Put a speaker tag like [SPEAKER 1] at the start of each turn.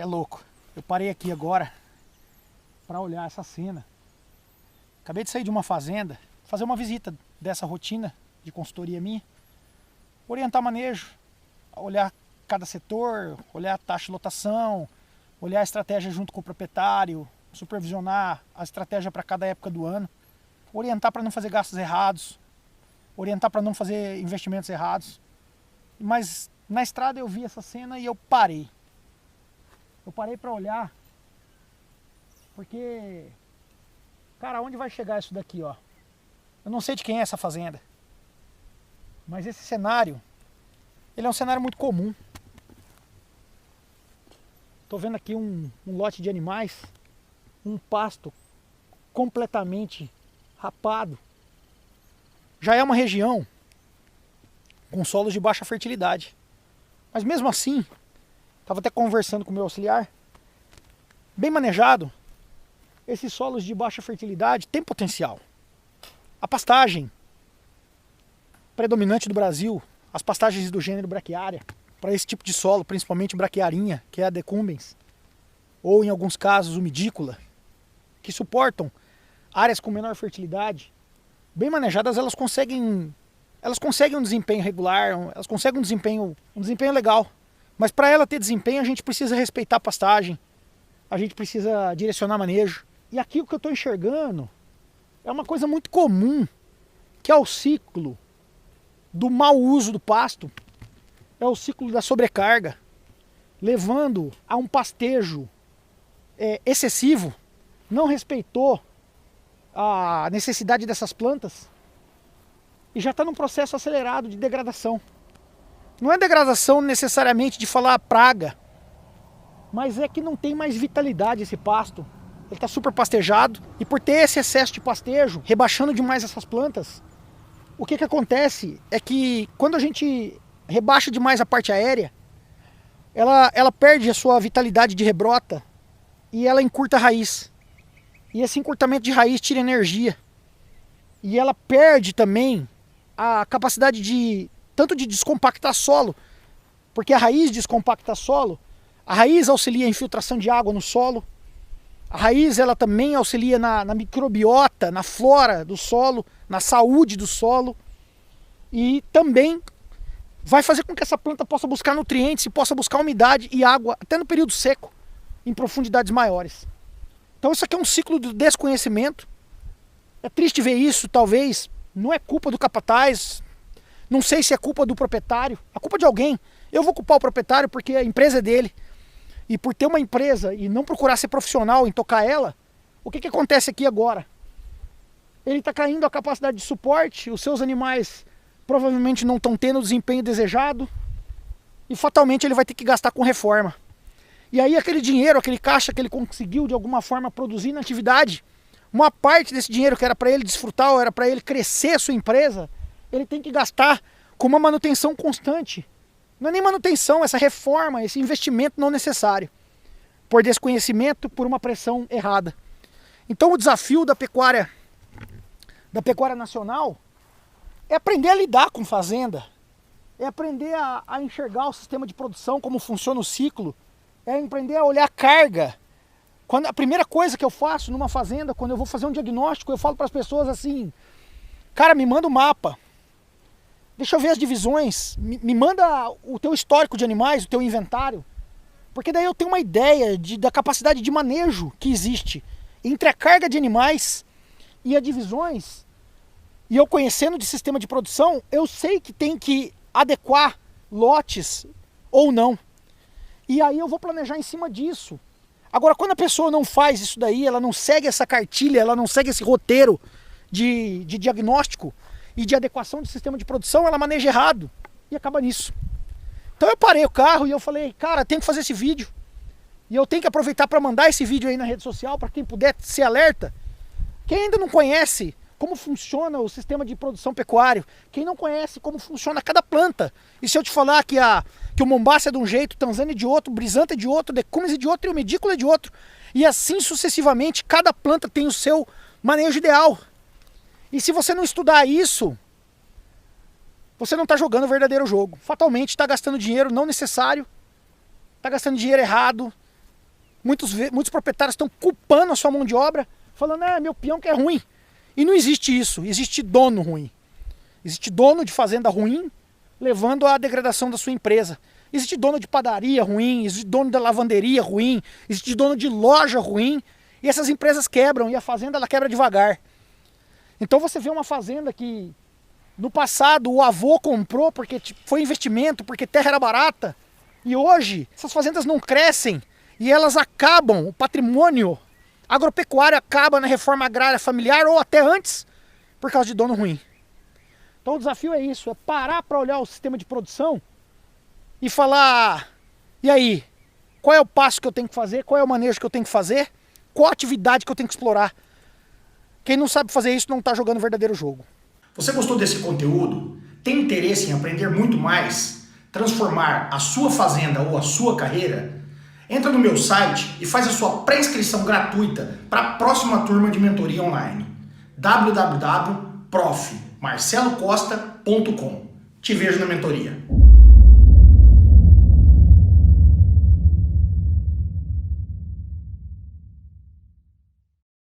[SPEAKER 1] é louco. Eu parei aqui agora para olhar essa cena. Acabei de sair de uma fazenda, fazer uma visita dessa rotina de consultoria minha, orientar manejo, olhar cada setor, olhar a taxa de lotação, olhar a estratégia junto com o proprietário, supervisionar a estratégia para cada época do ano, orientar para não fazer gastos errados, orientar para não fazer investimentos errados. Mas na estrada eu vi essa cena e eu parei. Eu parei para olhar, porque, cara, onde vai chegar isso daqui, ó? Eu não sei de quem é essa fazenda, mas esse cenário, ele é um cenário muito comum. Tô vendo aqui um lote de animais, um pasto completamente rapado. Já é uma região com solos de baixa fertilidade. Mas mesmo assim, estava até conversando com o meu auxiliar, bem manejado, esses solos de baixa fertilidade têm potencial. A pastagem predominante do Brasil, as pastagens do gênero braquiária, para esse tipo de solo, principalmente braquiarinha, que é a decumbens, ou em alguns casos o midícula, que suportam áreas com menor fertilidade, bem manejadas, elas conseguem um desempenho regular, elas conseguem um desempenho legal. Mas para ela ter desempenho, a gente precisa respeitar a pastagem, a gente precisa direcionar manejo. E aqui o que eu estou enxergando é uma coisa muito comum, que é o ciclo do mau uso do pasto, é o ciclo da sobrecarga, levando a um pastejo excessivo, não respeitou a necessidade dessas plantas e já está num processo acelerado de degradação. Não é degradação necessariamente de falar praga, mas é que não tem mais vitalidade esse pasto. Ele está super pastejado e por ter esse excesso de pastejo, rebaixando demais essas plantas, o que acontece é que quando a gente rebaixa demais a parte aérea, ela perde a sua vitalidade de rebrota e ela encurta a raiz. E esse encurtamento de raiz tira energia. E ela perde também a capacidade tanto de descompactar solo, porque a raiz descompacta solo, a raiz auxilia a infiltração de água no solo, a raiz ela também auxilia na microbiota, na flora do solo, na saúde do solo, e também vai fazer com que essa planta possa buscar nutrientes e possa buscar umidade e água, até no período seco, em profundidades maiores. Então isso aqui é um ciclo de desconhecimento. É triste ver isso, talvez. Não é culpa do capataz. Não sei se é culpa do proprietário. É culpa de alguém. Eu vou culpar o proprietário porque a empresa é dele. E por ter uma empresa e não procurar ser profissional em tocar ela, o que acontece aqui agora? Ele está caindo a capacidade de suporte, os seus animais provavelmente não estão tendo o desempenho desejado e fatalmente ele vai ter que gastar com reforma. E aí aquele dinheiro, aquele caixa que ele conseguiu de alguma forma produzir na atividade, uma parte desse dinheiro que era para ele desfrutar, ou era para ele crescer a sua empresa, ele tem que gastar com uma manutenção constante. Não é nem manutenção, essa reforma, esse investimento não necessário. Por desconhecimento, por uma pressão errada. Então o desafio da pecuária nacional é aprender a lidar com fazenda, é aprender a enxergar o sistema de produção, como funciona o ciclo, é aprender a olhar a carga. A primeira coisa que eu faço numa fazenda, quando eu vou fazer um diagnóstico, eu falo para as pessoas assim, cara, me manda o mapa, deixa eu ver as divisões, me manda o teu histórico de animais, o teu inventário, porque daí eu tenho uma ideia da capacidade de manejo que existe entre a carga de animais e as divisões, e eu conhecendo de sistema de produção, eu sei que tem que adequar lotes ou não. E aí eu vou planejar em cima disso. Agora, quando a pessoa não faz isso daí, ela não segue essa cartilha, ela não segue esse roteiro de diagnóstico e de adequação de sistema de produção, ela maneja errado e acaba nisso. Então eu parei o carro e eu falei, cara, tenho que fazer esse vídeo. E eu tenho que aproveitar para mandar esse vídeo aí na rede social, para quem puder ser alerta. Quem ainda não conhece como funciona o sistema de produção pecuário, quem não conhece como funciona cada planta, e se eu te falar que o Mombasa é de um jeito, Tanzânia é de outro, Brisanta é de outro, Decumbens é de outro e o Medícola é de outro, e assim sucessivamente, cada planta tem o seu manejo ideal. E se você não estudar isso, você não está jogando o verdadeiro jogo. Fatalmente está gastando dinheiro não necessário, está gastando dinheiro errado, Muitos proprietários estão culpando a sua mão de obra, falando, meu peão que é ruim. E não existe isso, existe dono ruim. Existe dono de fazenda ruim, levando à degradação da sua empresa. Existe dono de padaria ruim, existe dono da lavanderia ruim, existe dono de loja ruim, e essas empresas quebram, e a fazenda ela quebra devagar. Então você vê uma fazenda que no passado o avô comprou porque foi investimento, porque terra era barata, e hoje essas fazendas não crescem e elas acabam, o patrimônio agropecuário acaba na reforma agrária familiar ou até antes por causa de dono ruim. Então o desafio é isso, é parar para olhar o sistema de produção e falar, e aí, qual é o passo que eu tenho que fazer, qual é o manejo que eu tenho que fazer, qual a atividade que eu tenho que explorar. Quem não sabe fazer isso não está jogando o verdadeiro jogo.
[SPEAKER 2] Você gostou desse conteúdo? Tem interesse em aprender muito mais? Transformar a sua fazenda ou a sua carreira? Entra no meu site e faz a sua pré-inscrição gratuita para a próxima turma de mentoria online. www.profmarcelocosta.com. Te vejo na mentoria.